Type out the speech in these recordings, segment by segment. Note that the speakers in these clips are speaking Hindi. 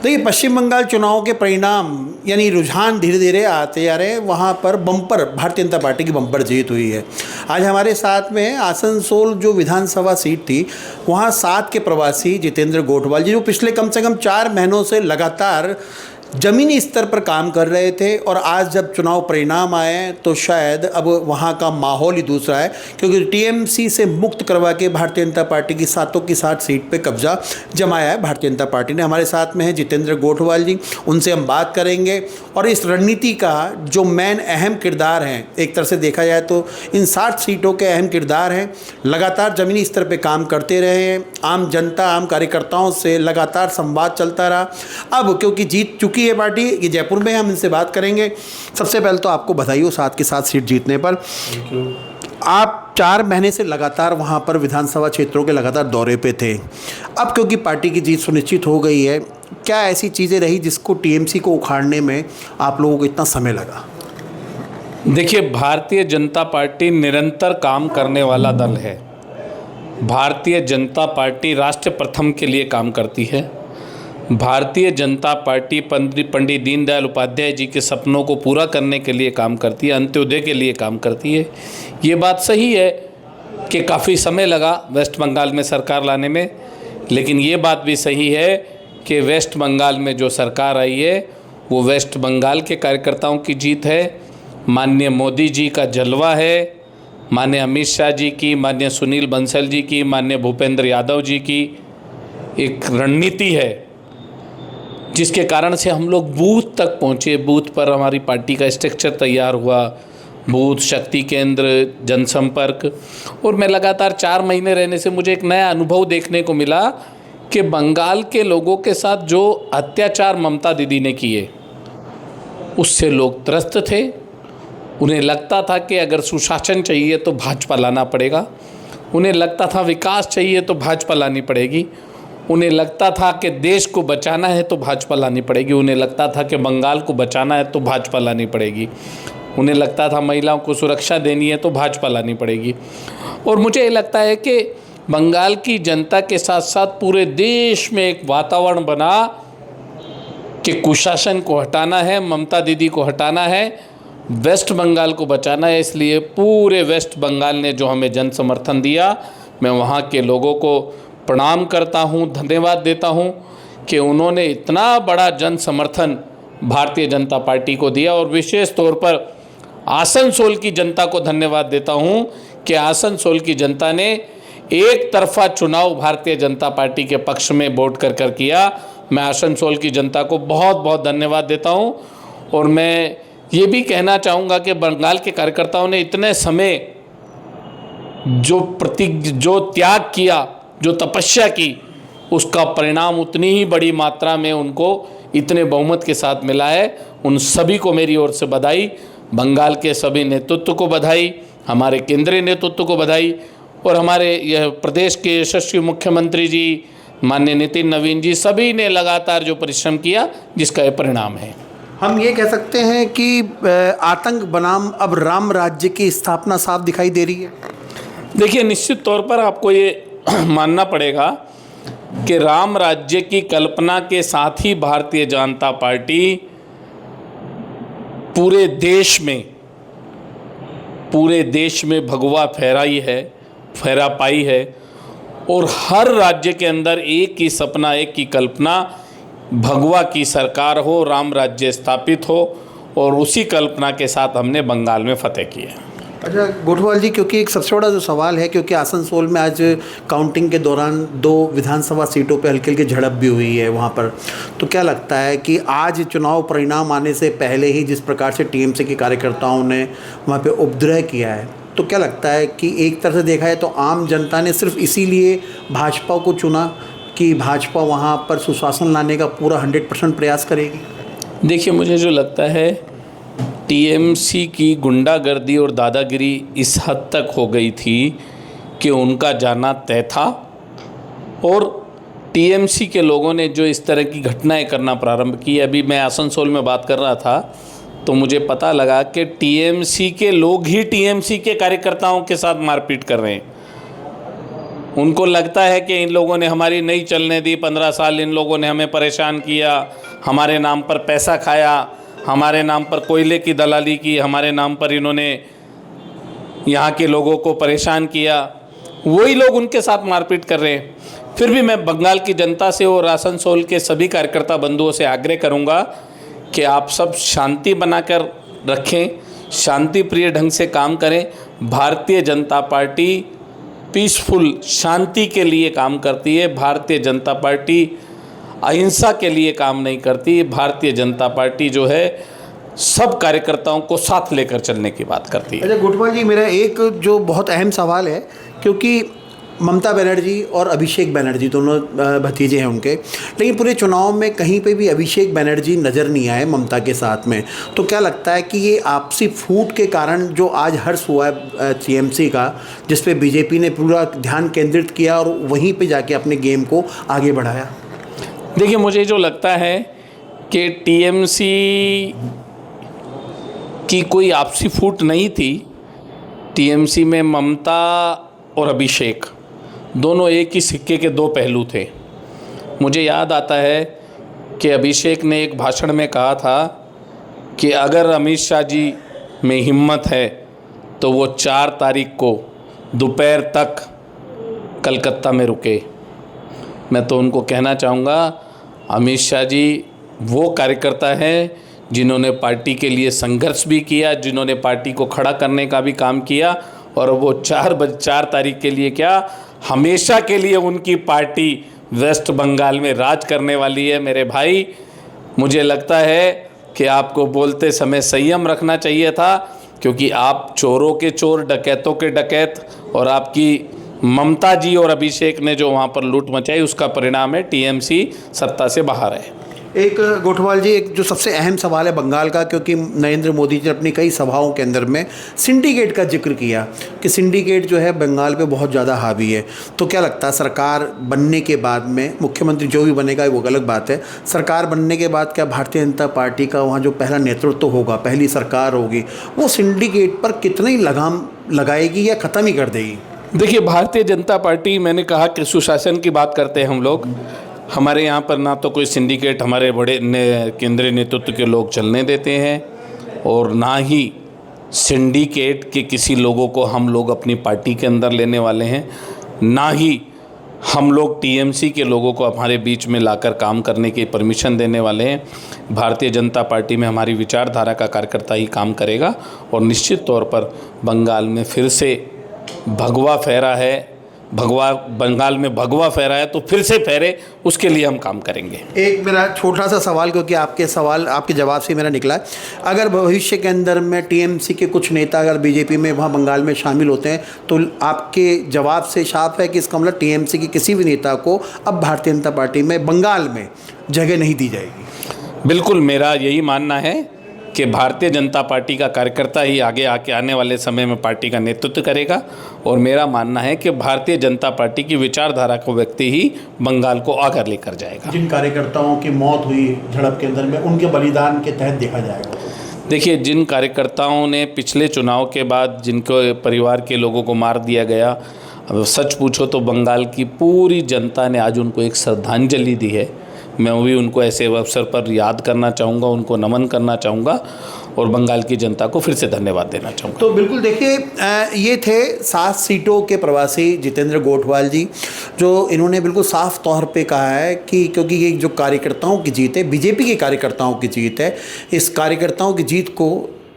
देखिए, पश्चिम बंगाल चुनाव के परिणाम यानी रुझान धीरे धीरे आते जा रहे हैं। वहाँ पर बम्पर भारतीय जनता पार्टी की बम्पर जीत हुई है। आज हमारे साथ में आसनसोल जो विधानसभा सीट थी, वहाँ 7 के प्रवासी जितेंद्र गोठवाल जी, जो पिछले कम से कम 4 महीनों से लगातार ज़मीनी स्तर पर काम कर रहे थे, और आज जब चुनाव परिणाम आए तो शायद अब वहाँ का माहौल ही दूसरा है, क्योंकि टीएमसी से मुक्त करवा के भारतीय जनता पार्टी की 7 की 7 सीट पे कब्जा जमाया है भारतीय जनता पार्टी ने। हमारे साथ में है जितेंद्र गोठवाल जी, उनसे हम बात करेंगे और इस रणनीति का जो मेन अहम किरदार हैं, एक तरह से देखा जाए तो इन 60 सीटों के अहम किरदार हैं, लगातार ज़मीनी स्तर पर काम करते रहे हैं, आम जनता आम कार्यकर्ताओं से लगातार संवाद चलता रहा। अब क्योंकि जीत चुकी ये पार्टी, ये जयपुर में, हम इनसे बात करेंगे। सबसे पहले तो आपको बधाई हो 7 की 7 सीट जीतने पर। आप 4 महीने से लगातार वहां पर विधानसभा क्षेत्रों के लगातार दौरे पे थे। अब क्योंकि पार्टी की जीत सुनिश्चित हो गई है, क्या ऐसी चीज़ें रही जिसको टीएमसी को उखाड़ने में आप लोगों को इतना समय लगा? देखिए, भारतीय जनता पार्टी निरंतर काम करने वाला दल है। भारतीय जनता पार्टी राष्ट्र प्रथम के लिए काम करती है। भारतीय जनता पार्टी पंडित दीनदयाल उपाध्याय जी के सपनों को पूरा करने के लिए काम करती है, अंत्योदय के लिए काम करती है। ये बात सही है कि काफ़ी समय लगा वेस्ट बंगाल में सरकार लाने में, लेकिन ये बात भी सही है कि वेस्ट बंगाल में जो सरकार आई है वो वेस्ट बंगाल के कार्यकर्ताओं की जीत है, माननीय मोदी जी का जलवा है, माननीय अमित शाह जी की, माननीय सुनील बंसल जी की, माननीय भूपेंद्र यादव जी की एक रणनीति है, जिसके कारण से हम लोग बूथ तक पहुँचे। बूथ पर हमारी पार्टी का स्ट्रक्चर तैयार हुआ, बूथ, शक्ति केंद्र, जनसंपर्क। और मैं लगातार 4 महीने रहने से मुझे एक नया अनुभव देखने को मिला कि बंगाल के लोगों के साथ जो अत्याचार ममता दीदी ने किए, उससे लोग त्रस्त थे। उन्हें लगता था कि अगर सुशासन चाहिए तो भाजपा लाना पड़ेगा, उन्हें लगता था विकास चाहिए तो भाजपा लानी पड़ेगी, उन्हें लगता था कि देश को बचाना है तो भाजपा लानी पड़ेगी, उन्हें लगता था कि बंगाल को बचाना है तो भाजपा लानी पड़ेगी, उन्हें लगता था महिलाओं को सुरक्षा देनी है तो भाजपा लानी पड़ेगी। और मुझे ये लगता है कि बंगाल की जनता के साथ साथ पूरे देश में एक वातावरण बना कि कुशासन को हटाना है, ममता दीदी को हटाना है, वेस्ट बंगाल को बचाना है। इसलिए पूरे वेस्ट बंगाल ने जो हमें जन समर्थन दिया, मैं वहाँ के लोगों को प्रणाम करता हूँ, धन्यवाद देता हूँ कि उन्होंने इतना बड़ा जन समर्थन भारतीय जनता पार्टी को दिया। और विशेष तौर पर आसनसोल की जनता को धन्यवाद देता हूँ कि आसनसोल की जनता ने एक तरफा चुनाव भारतीय जनता पार्टी के पक्ष में वोट कर किया। मैं आसनसोल की जनता को बहुत बहुत धन्यवाद देता हूँ। और मैं ये भी कहना चाहूँगा कि बंगाल के कार्यकर्ताओं ने इतने समय जो त्याग किया, जो तपस्या की, उसका परिणाम उतनी ही बड़ी मात्रा में उनको इतने बहुमत के साथ मिला है। उन सभी को मेरी ओर से बधाई, बंगाल के सभी नेतृत्व को बधाई, हमारे केंद्रीय नेतृत्व को बधाई, और हमारे यह प्रदेश के यशस्वी मुख्यमंत्री जी माननीय नितिन नवीन जी, सभी ने लगातार जो परिश्रम किया, जिसका ये परिणाम है। हम ये कह सकते हैं कि आतंक बनाम अब राम राज्य की स्थापना साफ दिखाई दे रही है। देखिए, निश्चित तौर पर आपको ये मानना पड़ेगा कि राम राज्य की कल्पना के साथ ही भारतीय जनता पार्टी पूरे देश में भगवा फहरा पाई है। और हर राज्य के अंदर एक ही सपना, एक ही कल्पना, भगवा की सरकार हो, राम राज्य स्थापित हो, और उसी कल्पना के साथ हमने बंगाल में फतेह किया। अच्छा गोठवाल जी, क्योंकि एक सबसे बड़ा जो सवाल है, क्योंकि आसनसोल में आज काउंटिंग के दौरान 2 विधानसभा सीटों पे हल्की हल्की झड़प भी हुई है वहाँ पर, तो क्या लगता है कि आज चुनाव परिणाम आने से पहले ही जिस प्रकार से टीएमसी के कार्यकर्ताओं ने वहाँ पे उपद्रव किया है, तो क्या लगता है कि एक तरह से देखा है तो आम जनता ने सिर्फ इसीलिए भाजपा को चुना कि भाजपा वहाँ पर सुशासन लाने का पूरा 100% प्रयास करेगी? देखिए, मुझे जो लगता है टीएमसी की गुंडागर्दी और दादागिरी इस हद तक हो गई थी कि उनका जाना तय था। और टीएमसी के लोगों ने जो इस तरह की घटनाएं करना प्रारंभ की, अभी मैं आसनसोल में बात कर रहा था तो मुझे पता लगा कि टीएमसी के लोग ही टीएमसी के कार्यकर्ताओं के साथ मारपीट कर रहे हैं। उनको लगता है कि इन लोगों ने हमारी नहीं चलने दी, 15 साल इन लोगों ने हमें परेशान किया, हमारे नाम पर पैसा खाया, हमारे नाम पर कोयले की दलाली की, हमारे नाम पर इन्होंने यहाँ के लोगों को परेशान किया। वही लोग उनके साथ मारपीट कर रहे हैं। फिर भी मैं बंगाल की जनता से और आसनसोल के सभी कार्यकर्ता बंधुओं से आग्रह करूँगा कि आप सब शांति बनाकर रखें, शांति प्रिय ढंग से काम करें। भारतीय जनता पार्टी पीसफुल शांति के लिए काम करती है। भारतीय जनता पार्टी अहिंसा के लिए काम नहीं करती। भारतीय जनता पार्टी जो है सब कार्यकर्ताओं को साथ लेकर चलने की बात करती है। अच्छा गोठवाल जी, मेरा एक जो बहुत अहम सवाल है, क्योंकि ममता बनर्जी और अभिषेक बनर्जी दोनों भतीजे हैं उनके, लेकिन पूरे चुनाव में कहीं पे भी अभिषेक बनर्जी नज़र नहीं आए ममता के साथ में। तो क्या लगता है कि ये आपसी फूट के कारण जो आज हर्ष हुआ है टीएमसी का, जिस पे बीजेपी ने पूरा ध्यान केंद्रित किया और वहीं पे जाके अपने गेम को आगे बढ़ाया? देखिए, मुझे जो लगता है कि टीएमसी की कोई आपसी फूट नहीं थी। टीएमसी में ममता और अभिषेक दोनों एक ही सिक्के के दो पहलू थे। मुझे याद आता है कि अभिषेक ने एक भाषण में कहा था कि अगर अमित शाह जी में हिम्मत है तो वो 4 तारीख को दोपहर तक कलकत्ता में रुके। मैं तो उनको कहना चाहूँगा, अमित शाह जी वो कार्यकर्ता हैं जिन्होंने पार्टी के लिए संघर्ष भी किया, जिन्होंने पार्टी को खड़ा करने का भी काम किया, और वो 4 तारीख के लिए क्या, हमेशा के लिए उनकी पार्टी वेस्ट बंगाल में राज करने वाली है। मेरे भाई, मुझे लगता है कि आपको बोलते समय संयम रखना चाहिए था, क्योंकि आप चोरों के चोर, डकैतों के डकैत, और आपकी ममता जी और अभिषेक ने जो वहाँ पर लूट मचाई, उसका परिणाम है टीएमसी सत्ता से बाहर है। एक गोठवाल जी, एक जो सबसे अहम सवाल है बंगाल का, क्योंकि नरेंद्र मोदी जी ने अपनी कई सभाओं के अंदर में सिंडिकेट का जिक्र किया कि सिंडिकेट जो है बंगाल पे बहुत ज़्यादा हावी है। तो क्या लगता है सरकार बनने के बाद में, मुख्यमंत्री जो भी बनेगा वो अलग बात है, सरकार बनने के बाद क्या भारतीय जनता पार्टी का वहाँ जो पहला नेतृत्व होगा, पहली सरकार होगी, वो सिंडिकेट पर कितनी लगाम लगाएगी या ख़त्म ही कर देगी? देखिए, भारतीय जनता पार्टी, मैंने कहा कि सुशासन की बात करते हैं हम लोग। हमारे यहाँ पर ना तो कोई सिंडिकेट हमारे बड़े केंद्रीय नेतृत्व के लोग चलने देते हैं, और ना ही सिंडिकेट के किसी लोगों को हम लोग अपनी पार्टी के अंदर लेने वाले हैं, ना ही हम लोग टीएमसी के लोगों को हमारे बीच में लाकर काम करने की परमिशन देने वाले हैं। भारतीय जनता पार्टी में हमारी विचारधारा का कार्यकर्ता ही काम करेगा, और निश्चित तौर पर बंगाल में फिर से भगवा फहरा है, बंगाल में भगवा फहरा है तो फिर से फहरे, उसके लिए हम काम करेंगे। एक मेरा छोटा सा सवाल, क्योंकि आपके जवाब से मेरा निकला है, अगर भविष्य के अंदर में टीएमसी के कुछ नेता अगर बीजेपी में वहाँ बंगाल में शामिल होते हैं, तो आपके जवाब से साफ है कि इसका मतलब टीएमसी के किसी भी नेता को अब भारतीय जनता पार्टी में बंगाल में जगह नहीं दी जाएगी? बिल्कुल, मेरा यही मानना है कि भारतीय जनता पार्टी का कार्यकर्ता ही आगे आने वाले समय में पार्टी का नेतृत्व करेगा, और मेरा मानना है कि भारतीय जनता पार्टी की विचारधारा को व्यक्ति ही बंगाल को आकर लेकर जाएगा। जिन कार्यकर्ताओं की मौत हुई झड़प के अंदर में, उनके बलिदान के तहत देखा जाएगा। देखिए, जिन कार्यकर्ताओं ने पिछले चुनाव के बाद जिनके परिवार के लोगों को मार दिया गया, अब सच पूछो तो बंगाल की पूरी जनता ने आज उनको एक श्रद्धांजलि दी है। मैं भी उनको ऐसे अवसर पर याद करना चाहूँगा, उनको नमन करना चाहूँगा, और बंगाल की जनता को फिर से धन्यवाद देना चाहूँगा। तो बिल्कुल देखिए, ये थे 7 सीटों के प्रवासी जितेंद्र गोठवाल जी, जो इन्होंने बिल्कुल साफ तौर पे कहा है कि क्योंकि ये जो कार्यकर्ताओं की जीत है, बीजेपी के कार्यकर्ताओं की जीत है, इस कार्यकर्ताओं की जीत को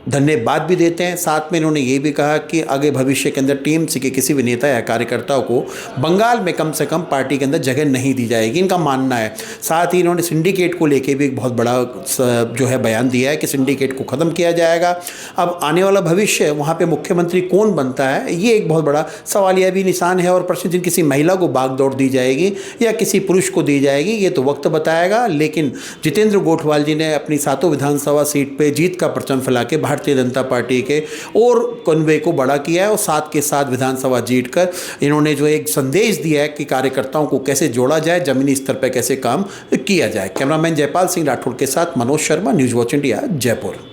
धन्यवाद भी देते हैं। साथ में इन्होंने ये भी कहा कि आगे भविष्य के अंदर टीएमसी के किसी भी नेता या कार्यकर्ताओं को बंगाल में कम से कम पार्टी के अंदर जगह नहीं दी जाएगी, इनका मानना है। साथ ही इन्होंने सिंडिकेट को लेके भी एक बहुत बड़ा जो है बयान दिया है कि सिंडिकेट को ख़त्म किया जाएगा। अब आने वाला भविष्य, वहाँ पर मुख्यमंत्री कौन बनता है, ये एक बहुत बड़ा सवालिया भी निशान है, और प्रश्न जिन किसी महिला को बागडोर दी जाएगी या किसी पुरुष को दी जाएगी, ये तो वक्त बताएगा। लेकिन जितेंद्र गोठवाल जी ने अपनी 7 विधानसभा सीट पर जीत का परचम फैला के भारतीय जनता पार्टी के और कन्वे को बड़ा किया है, और साथ के साथ विधानसभा जीतकर इन्होंने जो एक संदेश दिया है कि कार्यकर्ताओं को कैसे जोड़ा जाए, जमीनी स्तर पर कैसे काम किया जाए। कैमरामैन जयपाल सिंह राठौड़ के साथ Manoj Sharma, news watch India, Jaipur.